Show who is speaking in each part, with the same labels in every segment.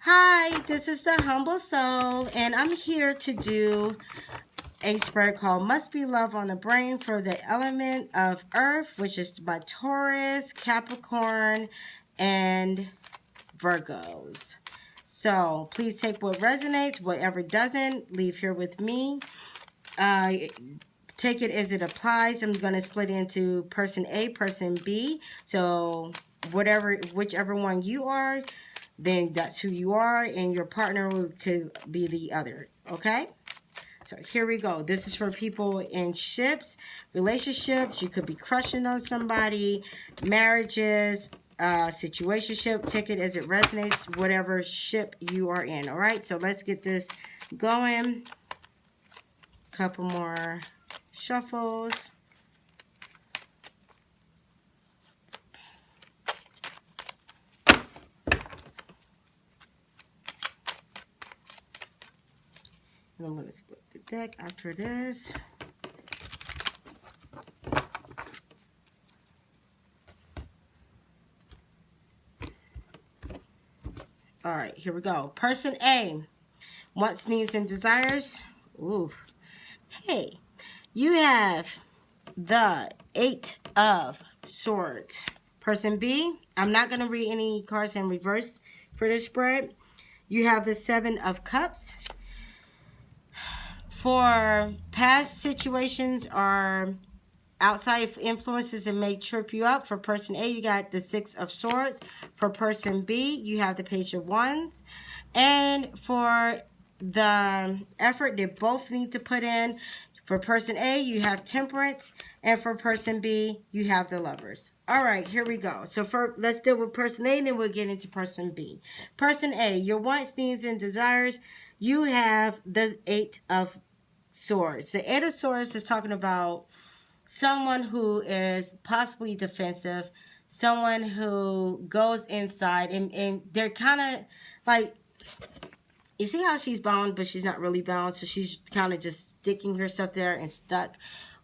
Speaker 1: Hi, this is the Humble Soul, and I'm here to do a spread called Must Be Love on the Brain for the element of Earth, which is my Taurus, Capricorn, and Virgos. So please take what resonates, whatever doesn't, leave here with me. Take it as it applies. I'm going to split into person A, person B. So whichever one you are, then that's who you are, and your partner could be the other. Okay? So here we go. This is for people in ships, relationships. You could be crushing on somebody, marriages, situationship. Take it as it resonates, whatever ship you are in. All right? So let's get this going. Couple more shuffles. And I'm going to split the deck after this. All right, here we go. Person A, wants, needs, and desires. Ooh. Hey, you have the 8 of Swords. Person B, I'm not going to read any cards in reverse for this spread. You have the 7 of Cups. For past situations or outside influences that may trip you up, for person A, you got the 6 of Swords. For person B, you have the Page of Wands. And for the effort they both need to put in, for person A, you have Temperance, and for person B, you have the Lovers. All right, here we go. So let's deal with person A, and then we'll get into person B. Person A, your wants, needs, and desires. You have the 8 of Swords. The 8 of Swords is talking about someone who is possibly defensive, someone who goes inside, and they're kind of like, you see how she's bound, but she's not really bound, so she's kind of just sticking herself there and stuck.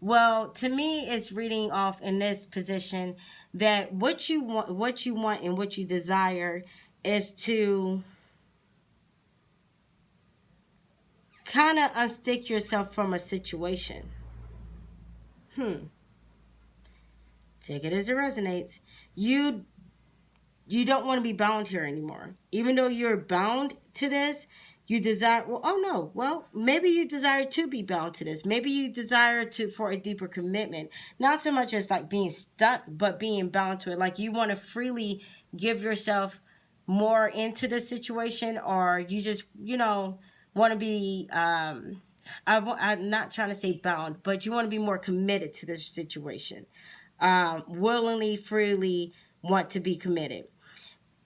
Speaker 1: Well, to me, it's reading off in this position that what you want and what you desire is to kind of unstick yourself from a situation. Take it as it resonates. You don't want to be bound here anymore. Even though you're bound to this, you desire, maybe you desire to be bound to this. Maybe you desire for a deeper commitment. Not so much as like being stuck, but being bound to it. Like you want to freely give yourself more into the situation, or you just, want to be, I'm not trying to say bound, but you want to be more committed to this situation. Willingly, freely want to be committed.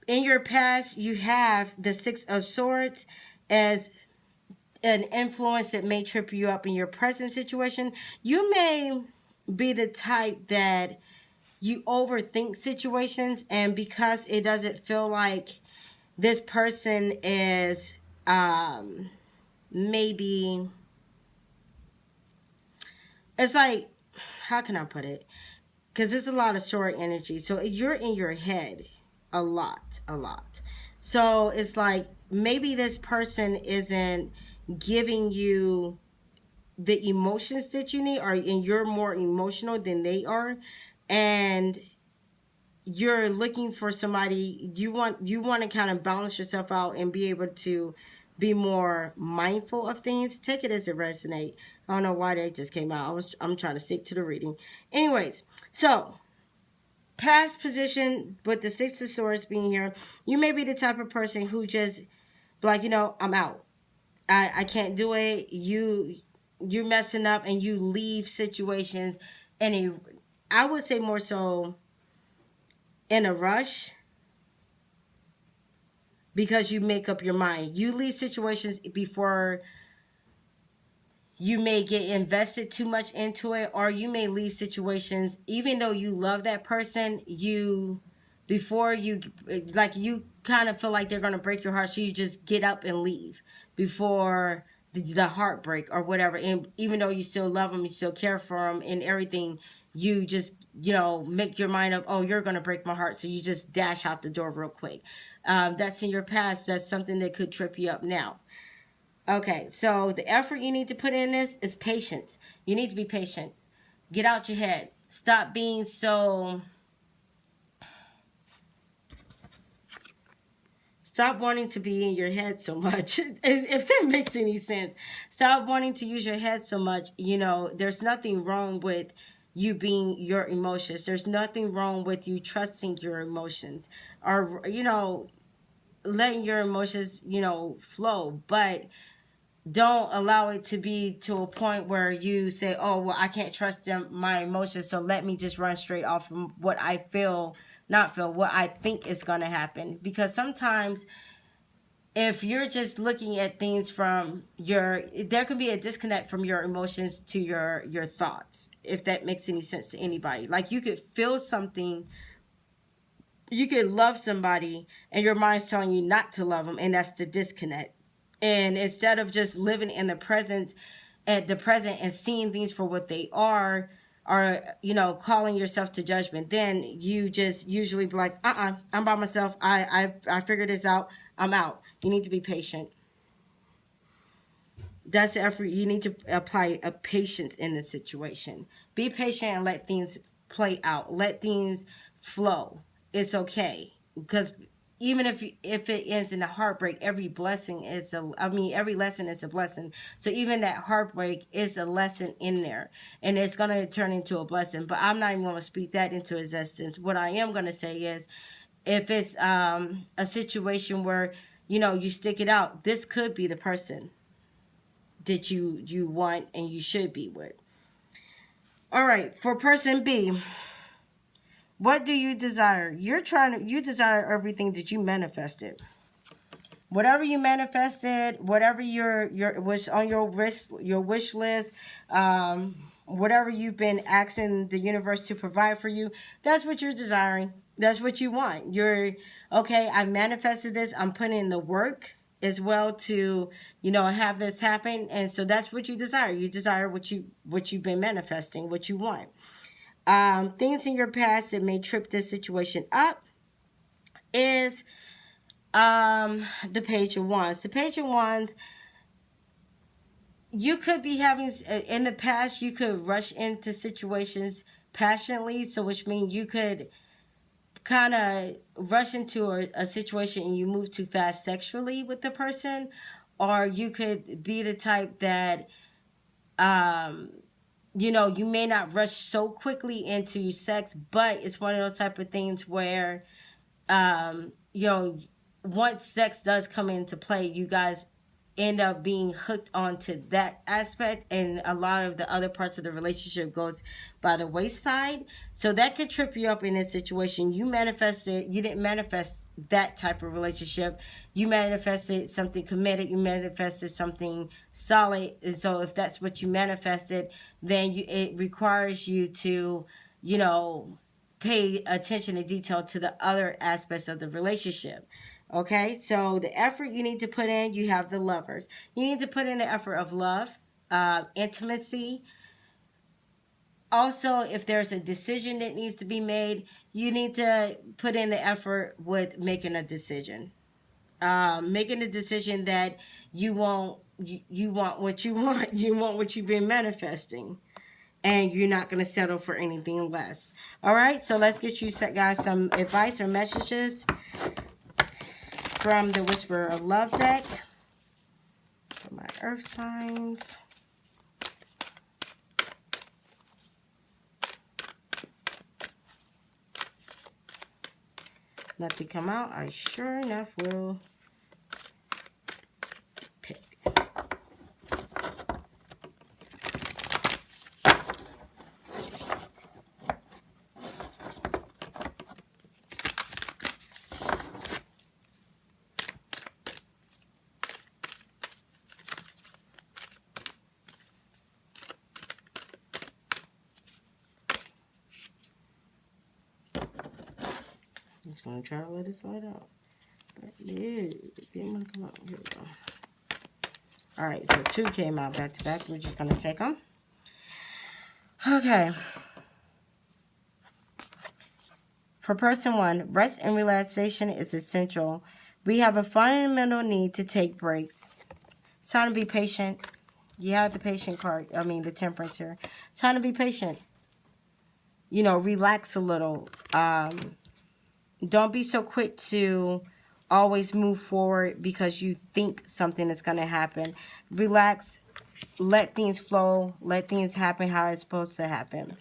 Speaker 1: In your past, you have the 6 of Swords as an influence that may trip you up in your present situation. You may be the type that you overthink situations, and because it doesn't feel like this person is maybe, it's like, how can I put it? Because there's a lot of short energy. So you're in your head a lot. So it's like maybe this person isn't giving you the emotions that you need, and you're more emotional than they are, and you're looking for somebody. You want to kind of balance yourself out and be able to be more mindful of things. Take it as it resonates. I don't know why they just came out. I'm trying to stick to the reading. Anyways, so past position with the 6 of Swords being here, you may be the type of person who just like, I'm out. I can't do it. You're messing up, and you leave situations I would say more so in a rush, because you make up your mind. You leave situations before you may get invested too much into it, or you may leave situations even though you love that person. Before you kind of feel like they're going to break your heart, so you just get up and leave before the heartbreak or whatever. And even though you still love them, you still care for them and everything, you just, make your mind up, oh, you're going to break my heart. So you just dash out the door real quick. that's in your past. That's something that could trip you up now. Okay, so the effort you need to put in this is patience. You need to be patient. Get out your head. Stop being so... Stop wanting to be in your head so much, if that makes any sense. Stop wanting to use your head so much. You know, there's nothing wrong with you being your emotions. There's nothing wrong with you trusting your emotions, or, you know, letting your emotions, you know, flow. But don't allow it to be to a point where you say, oh, well, I can't trust them, my emotions, so let me just run straight off from what I feel, not feel, what I think is going to happen. Because sometimes if you're just looking at things from there can be a disconnect from your emotions to your thoughts, if that makes any sense to anybody. Like, you could feel something, you could love somebody, and your mind's telling you not to love them, and that's the disconnect. And instead of just living in the present, at the present, and seeing things for what they are, or, you know, calling yourself to judgment, then you just usually be like, I'm by myself. I figured this out. I'm out. You need to be patient. That's the effort. You need to apply a patience in the situation. Be patient and let things play out. Let things flow. It's okay. Because even if it ends in a heartbreak, every lesson is a blessing. So even that heartbreak is a lesson in there, and it's going to turn into a blessing. But I'm not even going to speak that into existence. What I am going to say is, if it's a situation where, you know, you stick it out, this could be the person that you want and you should be with. All right, for person B, what do you desire? You desire everything that you manifested. Whatever you manifested, whatever your was on your wish list, whatever you've been asking the universe to provide for you, that's what you're desiring. That's what you want. You're okay. I manifested this. I'm putting in the work as well to, you know, have this happen, and so that's what you desire. You desire what you've been manifesting, what you want. Things in your past that may trip this situation up is the Page of Wands. The Page of Wands, you could be having, in the past, you could rush into situations passionately, so which means you could kind of rush into a situation and you move too fast sexually with the person, or you could be the type that, you know, you may not rush so quickly into sex, but it's one of those type of things where, you know, once sex does come into play, you guys end up being hooked onto that aspect, and a lot of the other parts of the relationship goes by the wayside. So that could trip you up in this situation. You didn't manifest that type of relationship. You manifested something committed. You manifested something solid. And so if that's what you manifested, then it requires you to, you know, pay attention and detail to the other aspects of the relationship. Okay, so the effort you need to put in, you have the Lovers. You need to put in the effort of love, intimacy. Also, if there's a decision that needs to be made, you need to put in the effort with making a decision. Making a decision that you want what you want. You want what you've been manifesting. And you're not going to settle for anything less. All right, so let's get you guys some advice or messages from the Whisperer of Love deck for my earth signs. Nothing come out. I sure enough will pick. I'm just going to try to let it slide out. But yeah, it didn't want to come out. Here we go. Alright, so 2 came out back to back. We're just going to take them. Okay. For person 1, rest and relaxation is essential We have a fundamental need to take breaks. It's time to be patient. You have the patient card. I mean, the temperance here. It's time to be patient. You know, relax a little. Don't be so quick to always move forward because you think something is going to happen. Relax. Let things flow. Let things happen how it's supposed to happen.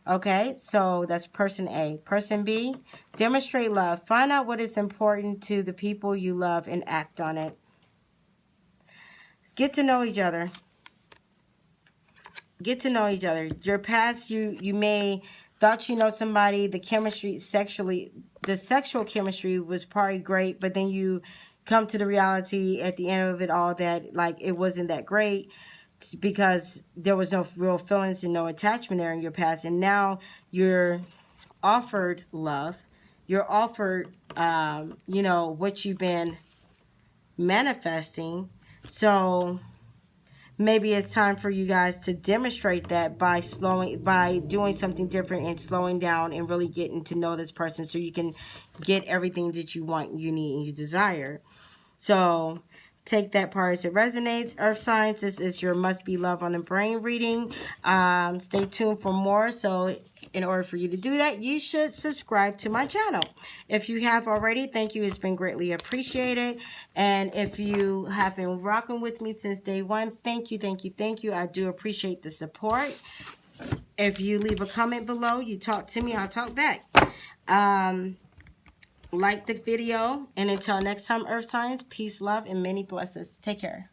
Speaker 1: Okay, so that's person A. Person B, demonstrate love. Find out what is important to the people you love and act on it. Get to know each other. Get to know each other. Your past, you may thought you know somebody, the chemistry sexually, the sexual chemistry was probably great, but then you come to the reality at the end of it all that like it wasn't that great because there was no real feelings and no attachment there in your past, and now you're offered love. You're offered, you know, what you've been manifesting. So maybe it's time for you guys to demonstrate that by doing something different and slowing down and really getting to know this person so you can get everything that you want, you need, and you desire. So take that part as it resonates. Earth signs, this is your must be love on the brain reading. Stay tuned for more. So in order for you to do that, you should subscribe to my channel. If you have already, thank you. It's been greatly appreciated. And if you have been rocking with me since day one, thank you, thank you, thank you. I do appreciate the support. If you leave a comment below, you talk to me, I'll talk back. Like the video, and until next time, Earth Signs, peace, love, and many blessings. Take care.